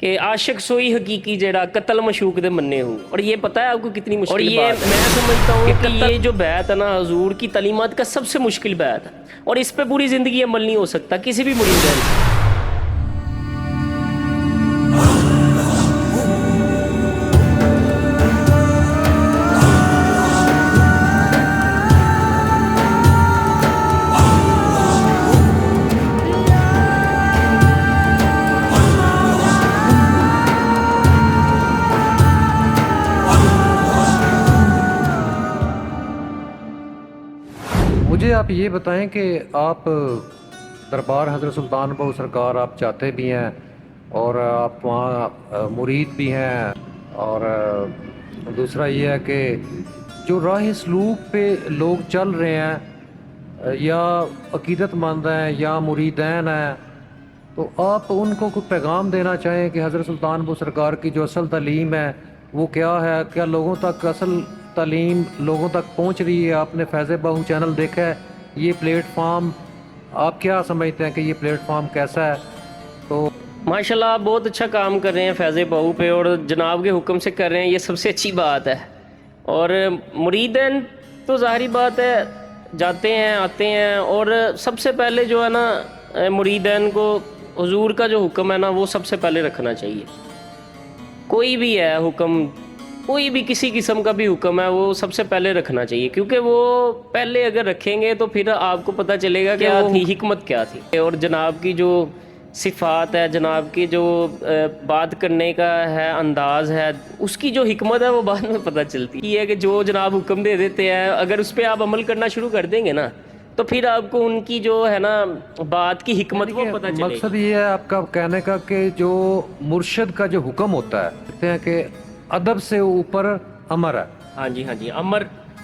کہ عاشق سوئی حقیقی جڑا قتل مشوق دے مننے ہوں. اور یہ پتہ ہے آپ کو کتنی مشکل بات ہے. اور یہ میں سمجھتا ہوں کہ یہ جو بیعت ہے نا حضور کی تعلیمات کا سب سے مشکل بیعت ہے، اور اس پہ پوری زندگی عمل نہیں ہو سکتا کسی بھی مرید سے. مجھے آپ یہ بتائیں کہ آپ دربار حضرت سلطان بہو سرکار آپ چاہتے بھی ہیں اور آپ وہاں مرید بھی ہیں، اور دوسرا یہ ہے کہ جو راہ سلوک پہ لوگ چل رہے ہیں یا عقیدت مند ہیں یا مریدین ہیں، تو آپ ان کو کوئی پیغام دینا چاہیں کہ حضرت سلطان بہو سرکار کی جو اصل تعلیم ہے وہ کیا ہے؟ کیا لوگوں تک اصل تعلیم لوگوں تک پہنچ رہی ہے؟ آپ نے فیض بہو چینل دیکھا ہے، یہ پلیٹ فارم آپ کیا سمجھتے ہیں کہ یہ پلیٹ فارم کیسا ہے؟ تو ماشاءاللہ آپ بہت اچھا کام کر رہے ہیں فیض بہو پہ، اور جناب کے حکم سے کر رہے ہیں، یہ سب سے اچھی بات ہے. اور مریدین تو ظاہری بات ہے جاتے ہیں آتے ہیں، اور سب سے پہلے جو ہے نا مریدین کو حضور کا جو حکم ہے نا وہ سب سے پہلے رکھنا چاہیے. کوئی بھی ہے حکم، کوئی بھی کسی قسم کا بھی حکم ہے وہ سب سے پہلے رکھنا چاہیے، کیونکہ وہ پہلے اگر رکھیں گے تو پھر آپ کو پتہ چلے گا کیا تھی، حکمت کیا تھی. اور جناب کی جو صفات ہے، جناب کی جو بات کرنے کا ہے انداز ہے، اس کی جو حکمت ہے وہ بعد میں پتہ چلتی ہے. یہ ہے کہ جو جناب حکم دے دیتے ہیں اگر اس پہ آپ عمل کرنا شروع کر دیں گے نا تو پھر آپ کو ان کی جو ہے نا بات کی حکمت وہ پتہ چلے گی. مقصد یہ ہے آپ کا کہنے کا کہ جو مرشد کا جو حکم ہوتا ہے کہتے ہیں کہ ادب سے اوپر امر ہے. ہاں جی ہاں جی،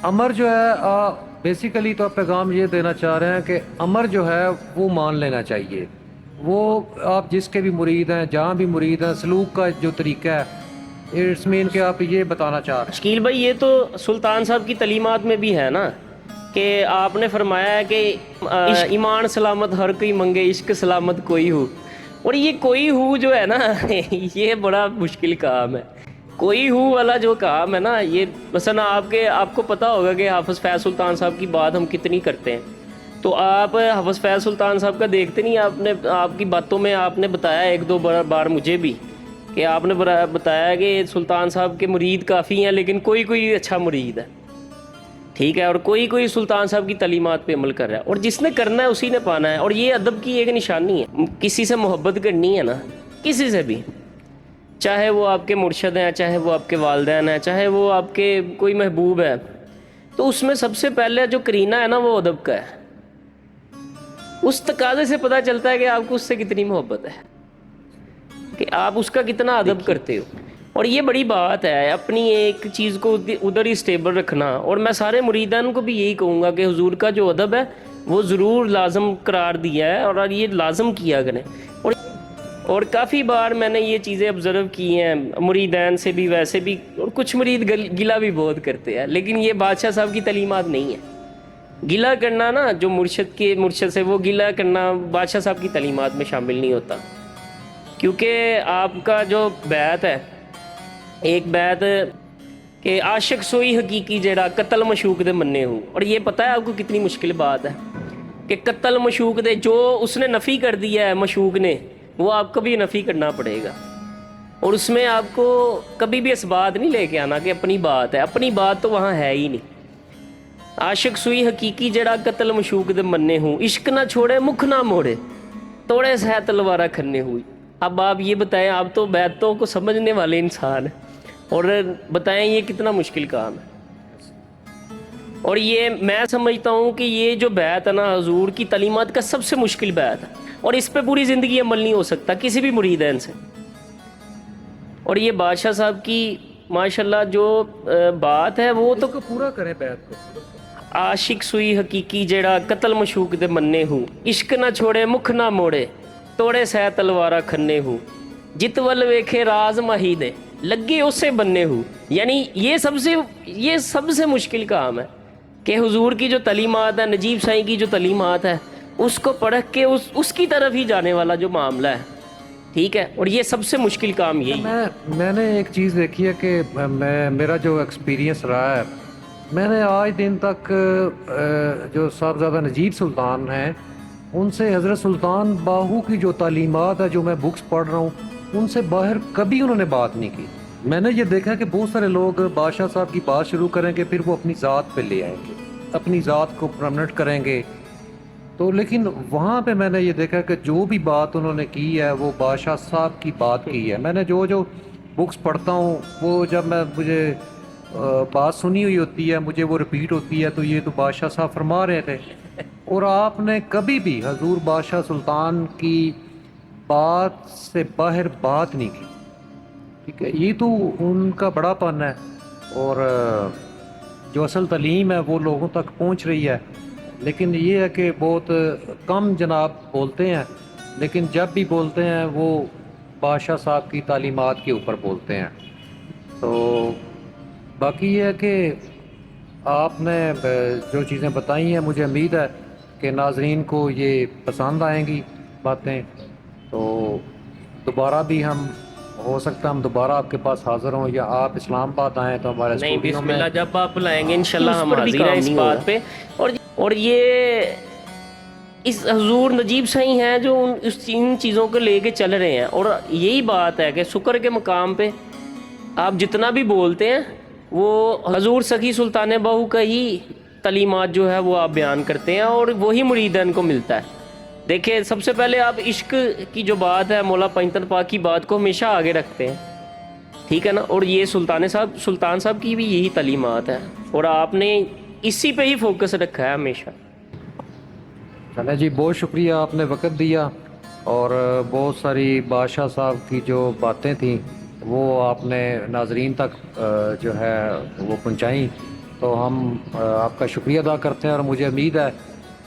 امر جو ہے بیسیکلی تو آپ پیغام یہ دینا چاہ رہے ہیں کہ امر جو ہے وہ مان لینا چاہیے. وہ آپ جس کے بھی مرید ہیں، جہاں بھی مرید ہیں، سلوک کا جو طریقہ ہے، اٹس مین کہ آپ یہ بتانا چاہ رہے ہیں. شکیل بھائی یہ تو سلطان صاحب کی تعلیمات میں بھی ہے نا کہ آپ نے فرمایا ہے کہ ایمان سلامت ہر کوئی منگے، عشق سلامت کوئی ہو. اور یہ کوئی ہو جو ہے نا یہ بڑا مشکل کام ہے. کوئی ہو والا جو کام ہے نا، یہ مثلا آپ کو پتہ ہوگا کہ حافظ فیض سلطان صاحب کی بات ہم کتنی کرتے ہیں، تو آپ حافظ فیض سلطان صاحب کا دیکھتے نہیں. آپ کی باتوں میں آپ نے بتایا ایک دو بار مجھے بھی کہ آپ نے بتایا کہ سلطان صاحب کے مرید کافی ہیں لیکن کوئی اچھا مرید ہے، ٹھیک ہے، اور کوئی سلطان صاحب کی تعلیمات پہ عمل کر رہا ہے، اور جس نے کرنا ہے اسی نے پانا ہے. اور یہ ادب کی ایک نشانی ہے. کسی سے محبت کرنی ہے نا، کسی سے بھی، چاہے وہ آپ کے مرشد ہیں، چاہے وہ آپ کے والدین ہیں، چاہے وہ آپ کے کوئی محبوب ہے، تو اس میں سب سے پہلے جو کرینہ ہے نا وہ ادب کا ہے. اس تقاضے سے پتہ چلتا ہے کہ آپ کو اس سے کتنی محبت ہے، کہ آپ اس کا کتنا ادب کرتے ہو. اور یہ بڑی بات ہے اپنی ایک چیز کو ادھر ہی سٹیبل رکھنا. اور میں سارے مریدان کو بھی یہی کہوں گا کہ حضور کا جو ادب ہے وہ ضرور لازم قرار دیا ہے، اور یہ لازم کیا کریں. اور کافی بار میں نے یہ چیزیں آبزرو کی ہیں مریدین سے بھی، ویسے بھی، اور کچھ مرید گلہ بھی بہت کرتے ہیں، لیکن یہ بادشاہ صاحب کی تعلیمات نہیں ہے. گلہ کرنا نا جو مرشد سے وہ گلہ کرنا بادشاہ صاحب کی تعلیمات میں شامل نہیں ہوتا. کیونکہ آپ کا جو بیعت ہے، ایک بیعت کہ عاشق سوئی حقیقی جڑا قتل مشوق دے مننے ہوں. اور یہ پتہ ہے آپ کو کتنی مشکل بات ہے کہ قتل مشوق دے جو اس نے نفی کر دیا ہے مشوق نے، وہ آپ کو بھی نفی کرنا پڑے گا. اور اس میں آپ کو کبھی بھی اس بات نہیں لے کے آنا کہ اپنی بات ہے، اپنی بات تو وہاں ہے ہی نہیں. عاشق سوئی حقیقی جڑا قتل مشوق دے مننے ہوں، عشق نہ چھوڑے مکھ نہ موڑے، توڑے سہ تلوارہ کھنے ہوئی. اب آپ یہ بتائیں، آپ تو بیعتوں کو سمجھنے والے انسان ہیں، اور بتائیں یہ کتنا مشکل کام ہے. اور یہ میں سمجھتا ہوں کہ یہ جو بیعت ہے نا حضور کی تعلیمات کا سب سے مشکل بیعت ہے، اور اس پہ پوری زندگی عمل نہیں ہو سکتا کسی بھی مریدین سے. اور یہ بادشاہ صاحب کی ماشاءاللہ جو بات ہے وہ تو پورا کریں بیعت کو. عاشق سوئی حقیقی جڑا قتل مشوق دے مننے ہوں، عشق نہ چھوڑے مکھ نہ موڑے، توڑے سہ تلوارہ کھنے ہوں، جت ول ویکھے راز ماہی دے، لگے اسے بننے ہوں. یعنی یہ سب سے مشکل کام ہے کہ حضور کی جو تعلیمات ہے، نجیب سائیں کی جو تعلیمات ہے، اس کو پڑھ کے اس کی طرف ہی جانے والا جو معاملہ ہے، ٹھیک ہے، اور یہ سب سے مشکل کام یہی ہے۔ میں نے ایک چیز دیکھی ہے کہ میرا جو ایکسپیرینس رہا ہے، میں نے آج دن تک جو صاحبزادہ نجیب سلطان ہیں ان سے حضرت سلطان باہو کی جو تعلیمات ہے جو میں بکس پڑھ رہا ہوں ان سے باہر کبھی انہوں نے بات نہیں کی۔ میں نے یہ دیکھا کہ بہت سارے لوگ بادشاہ صاحب کی بات شروع کریں گے، پھر وہ اپنی ذات پہ لے آئیں گے، اپنی ذات کو پرمنٹ کریں گے۔ تو لیکن وہاں پہ میں نے یہ دیکھا کہ جو بھی بات انہوں نے کی ہے وہ بادشاہ صاحب کی بات کی ہے۔ میں نے جو بکس پڑھتا ہوں وہ جب مجھے بات سنی ہوئی ہوتی ہے، مجھے وہ ریپیٹ ہوتی ہے تو یہ تو بادشاہ صاحب فرما رہے تھے، اور آپ نے کبھی بھی حضور بادشاہ سلطان کی بات سے باہر بات نہیں کی، ٹھیک ہے؟ یہ تو ان کا بڑا پن ہے، اور جو اصل تعلیم ہے وہ لوگوں تک پہنچ رہی ہے۔ لیکن یہ ہے کہ بہت کم جناب بولتے ہیں، لیکن جب بھی بولتے ہیں وہ بادشاہ صاحب کی تعلیمات کے اوپر بولتے ہیں۔ تو باقی یہ ہے کہ آپ نے جو چیزیں بتائی ہیں مجھے امید ہے کہ ناظرین کو یہ پسند آئیں گی باتیں، تو دوبارہ بھی ہو سکتا ہے ہم دوبارہ آپ کے پاس حاضر ہوں، یا آپ اسلام آباد آئیں تو ہمارے نہیں اسٹوڈیو بسم میں۔ اللہ، جب آپ لائیں گے انشاءاللہ ہم حاضر ہیں اس بات پہ۔ اور یہ اس حضور نجیب صحیح ہیں جو ان چیزوں کو لے کے چل رہے ہیں، اور یہی بات ہے کہ شکر کے مقام پہ آپ جتنا بھی بولتے ہیں وہ حضور سخی سلطان باہو کا ہی تعلیمات جو ہے وہ آپ بیان کرتے ہیں، اور وہی مریدین کو ملتا ہے۔ دیکھیں سب سے پہلے آپ عشق کی جو بات ہے مولا پنجتن پاک کی بات کو ہمیشہ آگے رکھتے ہیں، ٹھیک ہے نا؟ اور یہ سلطان صاحب کی بھی یہی تعلیمات ہے، اور آپ نے اسی پہ ہی فوکس رکھا ہے ہمیشہ۔ چلیں جی، بہت شکریہ، آپ نے وقت دیا اور بہت ساری بادشاہ صاحب کی جو باتیں تھیں وہ آپ نے ناظرین تک جو ہے وہ پہنچائیں، تو ہم آپ کا شکریہ ادا کرتے ہیں، اور مجھے امید ہے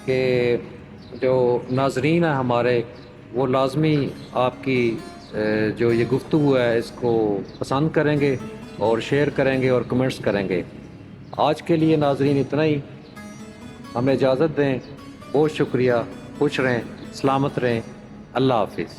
کہ جو ناظرین ہیں ہمارے وہ لازمی آپ کی جو یہ گفتگو ہے اس کو پسند کریں گے اور شیئر کریں گے اور کمنٹس کریں گے۔ آج کے لیے ناظرین اتنا ہی، ہمیں اجازت دیں، بہت شکریہ، خوش رہیں، سلامت رہیں، اللہ حافظ۔